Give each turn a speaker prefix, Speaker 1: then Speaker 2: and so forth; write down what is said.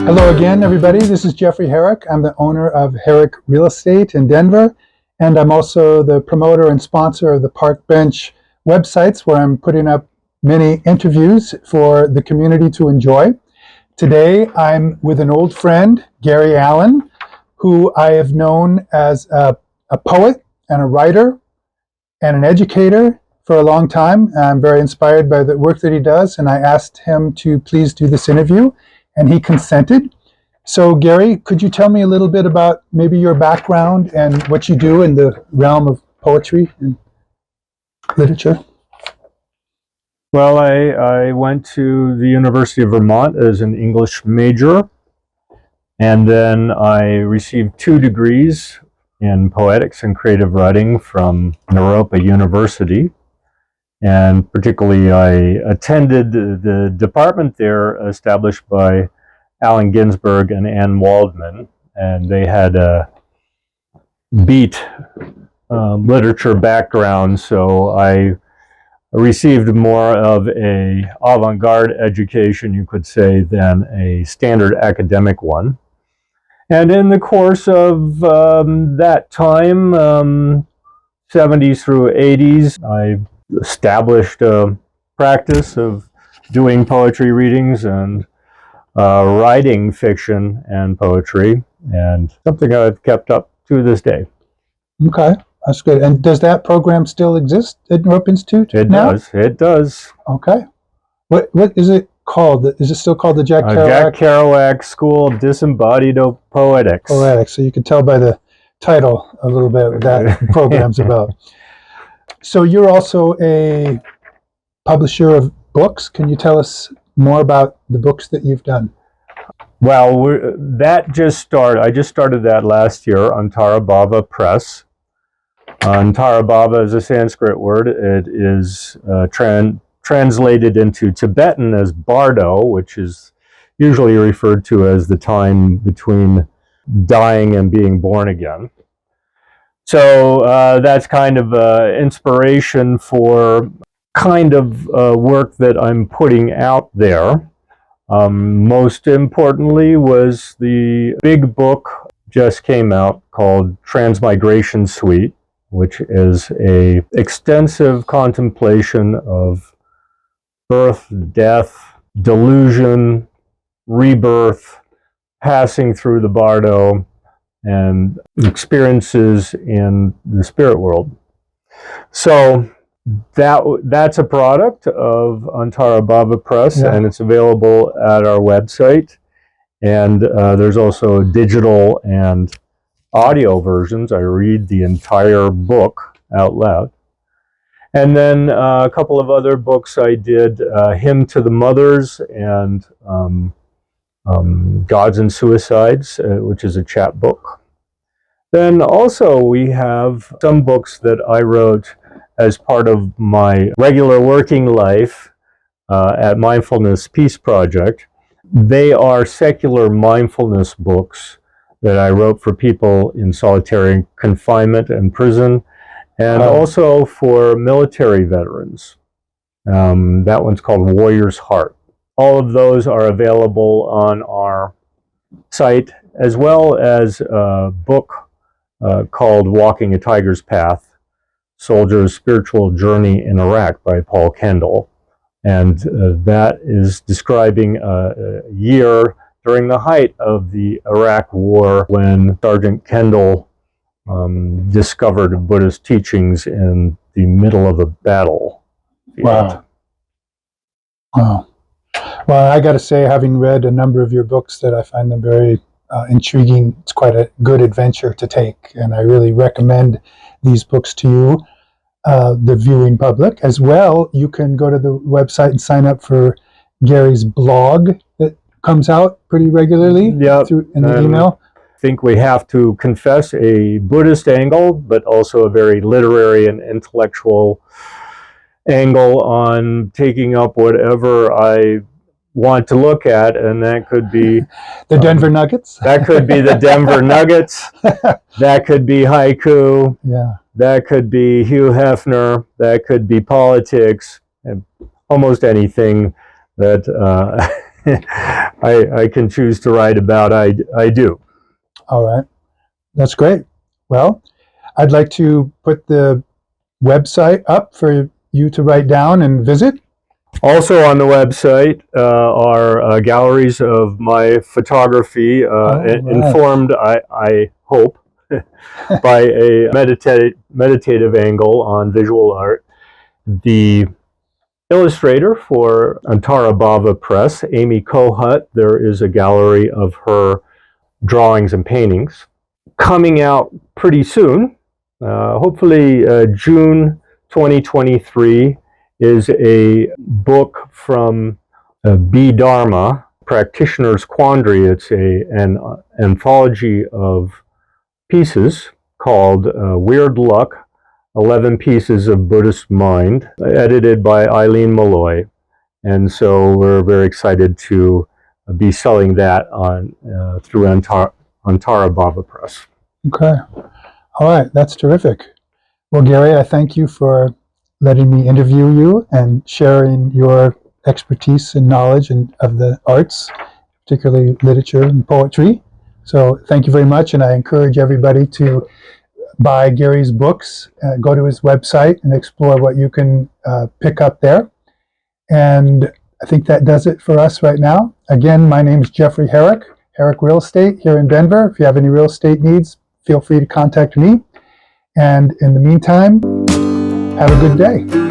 Speaker 1: Hello again, everybody. This is Jeffrey Herrick. I'm the owner of Herrick Real Estate in Denver, and I'm also the promoter and sponsor of the Park Bench websites, where I'm putting up many interviews for the community to enjoy. Today, I'm with an old friend, Gary Allen, who I have known as a poet and a writer and an educator for a long time. I'm very inspired by the work that he does, and I asked him to please do this interview, and he consented. So Gary, could you tell me a little bit about maybe your background and what you do in the realm of poetry and literature?
Speaker 2: Well, I went to the University of Vermont as an English major, and then I received 2 degrees in poetics and creative writing from Naropa University. And particularly, I attended the department there established by Allen Ginsberg and Anne Waldman, and they had a beat literature background, so I received more of a avant-garde education, you could say, than a standard academic one. And in the course of that time, 70s through 80s, I established a practice of doing poetry readings and writing fiction and poetry, and something I've kept up to this day.
Speaker 1: Okay, that's good. And does that program still exist at Naropa Institute now?
Speaker 2: It does.
Speaker 1: Okay. What is it called? Is it still called the Jack Kerouac?
Speaker 2: Jack Kerouac School of Disembodied Poetics.
Speaker 1: Poetics. So you can tell by the title a little bit what that program's about. So you're also a publisher of books. Can you tell us more about the books that you've done?
Speaker 2: Well, that just started. I just started that last year on Antarabhava Press. Antarabhava is a Sanskrit word. It is translated into Tibetan as bardo, which is usually referred to as the time between dying and being born again. So that's kind of inspiration for kind of work that I'm putting out there. Most importantly was the big book just came out called Transmigration Suite, which is a extensive contemplation of birth, death, delusion, rebirth, passing through the bardo, and experiences in the spirit world. So that's a product of Antarabhava Press, yeah. And it's available at our website. And there's also digital and audio versions. I read the entire book out loud. And then a couple of other books I did, Hymn to the Mothers and Gods and Suicides, which is a chat book. Then also we have some books that I wrote as part of my regular working life at Mindfulness Peace Project. They are secular mindfulness books that I wrote for people in solitary confinement and prison, and also for military veterans. That one's called Warrior's Heart. All of those are available on our site, as well as a book called Walking a Tiger's Path, Soldier's Spiritual Journey in Iraq by Paul Kendall. And that is describing a year during the height of the Iraq War when Sergeant Kendall discovered Buddhist teachings in the middle of a battle.
Speaker 1: Wow. Wow. Well, I got to say, having read a number of your books, that I find them very intriguing. It's quite a good adventure to take, and I really recommend these books to you, the viewing public. As well, you can go to the website and sign up for Gary's blog that comes out pretty regularly in the email.
Speaker 2: I think we have to confess a Buddhist angle, but also a very literary and intellectual angle on taking up whatever I want to look at, and that could be
Speaker 1: the Denver Nuggets.
Speaker 2: That could be the Denver Nuggets. That could be haiku.
Speaker 1: Yeah.
Speaker 2: That could be Hugh Hefner. That could be politics, and almost anything that I can choose to write about, I do.
Speaker 1: All right. That's great. Well, I'd like to put the website up for you to write down and visit.
Speaker 2: Also on the website are galleries of my photography,
Speaker 1: right.
Speaker 2: informed, I hope, by a meditative angle on visual art. The illustrator for Antarabhava Press, Amy Kohut, there is a gallery of her drawings and paintings. Coming out pretty soon, hopefully June 2023, is a book from B. Dharma, Practitioner's Quandary. It's an anthology of pieces called Weird Luck, 11 Pieces of Buddhist Mind, edited by Eileen Malloy. And so we're very excited to be selling that on through Antarabhava Press.
Speaker 1: Okay. All right. That's terrific. Well, Gary, I thank you for letting me interview you and sharing your expertise and knowledge of the arts, particularly literature and poetry. So thank you very much, and I encourage everybody to buy Gary's books, go to his website and explore what you can pick up there. And I think that does it for us right now. Again, my name is Jeffrey Herrick, Herrick Real Estate here in Denver. If you have any real estate needs, feel free to contact me. And in the meantime, have a good day.